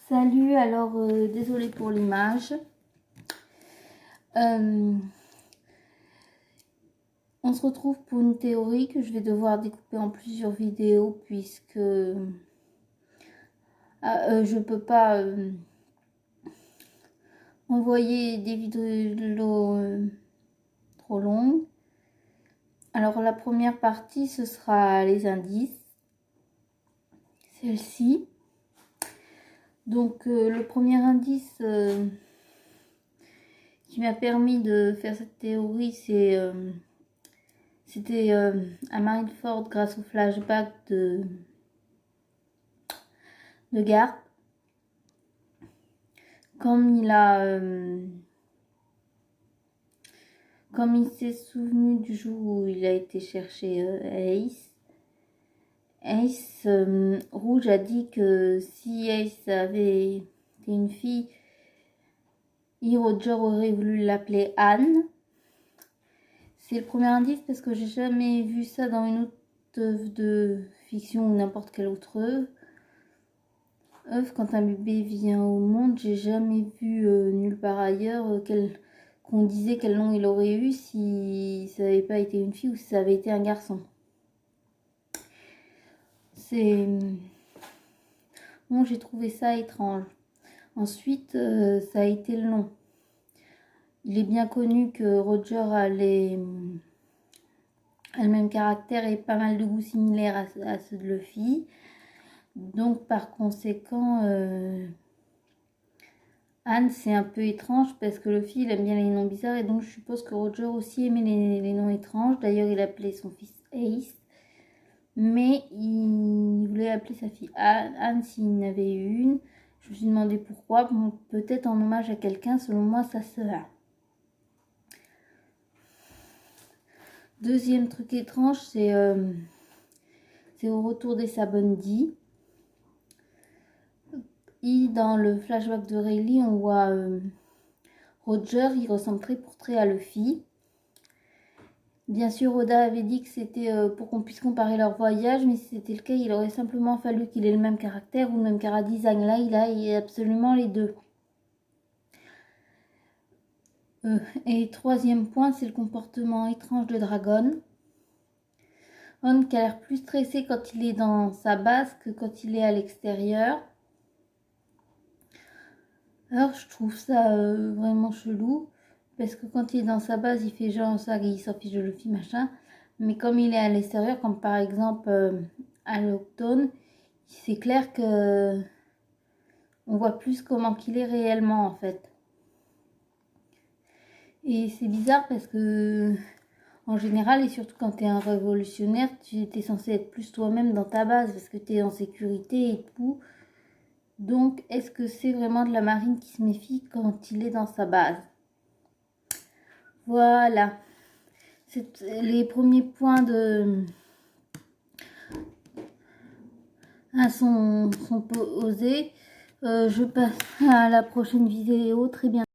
Salut, alors désolée pour l'image. On se retrouve pour une théorie que je vais devoir découper en plusieurs vidéos puisque je peux pas envoyer des vidéos trop longues. Alors la première partie ce sera les indices, celle-ci. Donc le premier indice qui m'a permis de faire cette théorie, c'était à Marineford grâce au flashback de Garth. Comme il s'est souvenu du jour où il a été chercher Ace, Rouge a dit que si Ace avait été une fille, Roger aurait voulu l'appeler Anne. C'est le premier indice parce que j'ai jamais vu ça dans une autre œuvre de fiction ou n'importe quelle autre œuvre. Quand un bébé vient au monde, j'ai jamais vu nulle part ailleurs qu'on disait quel nom il aurait eu si ça n'avait pas été une fille ou si ça avait été un garçon. Bon, j'ai trouvé ça étrange. Ensuite, ça a été le nom. Il est bien connu que Roger a le même caractère et pas mal de goûts similaires à ceux de Luffy. Donc, par conséquent, Anne, c'est un peu étrange parce que Luffy, il aime bien les noms bizarres et donc je suppose que Roger aussi aimait les noms étranges. D'ailleurs, il appelait son fils Ace. Mais il voulait appeler sa fille Anne s'il en avait eu une. Je me suis demandé pourquoi. Bon, peut-être en hommage à quelqu'un. Selon moi, ça se va. Deuxième truc étrange, c'est au retour des Sabondi. Dans le flashback de Rayleigh, on voit Roger, il ressemble très pour très à Luffy. Bien sûr, Oda avait dit que c'était pour qu'on puisse comparer leur voyage, mais si c'était le cas, il aurait simplement fallu qu'il ait le même caractère ou le même chara-design. Là, il a absolument les deux. Et troisième point, c'est le comportement étrange de Dragon. On qui a l'air plus stressé quand il est dans sa base que quand il est à l'extérieur. Alors, je trouve ça vraiment chelou. Parce que quand il est dans sa base, il fait genre ça, il s'en fiche de Luffy, machin. Mais comme il est à l'extérieur, comme par exemple à l'Octone, c'est clair que on voit plus comment qu'il est réellement en fait. Et c'est bizarre parce que en général, et surtout quand tu es un révolutionnaire, tu étais censé être plus toi-même dans ta base parce que tu es en sécurité et tout. Donc, est-ce que c'est vraiment de la marine qui se méfie quand il est dans sa base? Voilà. Les premiers points sont posés. Je passe à la prochaine vidéo très bientôt.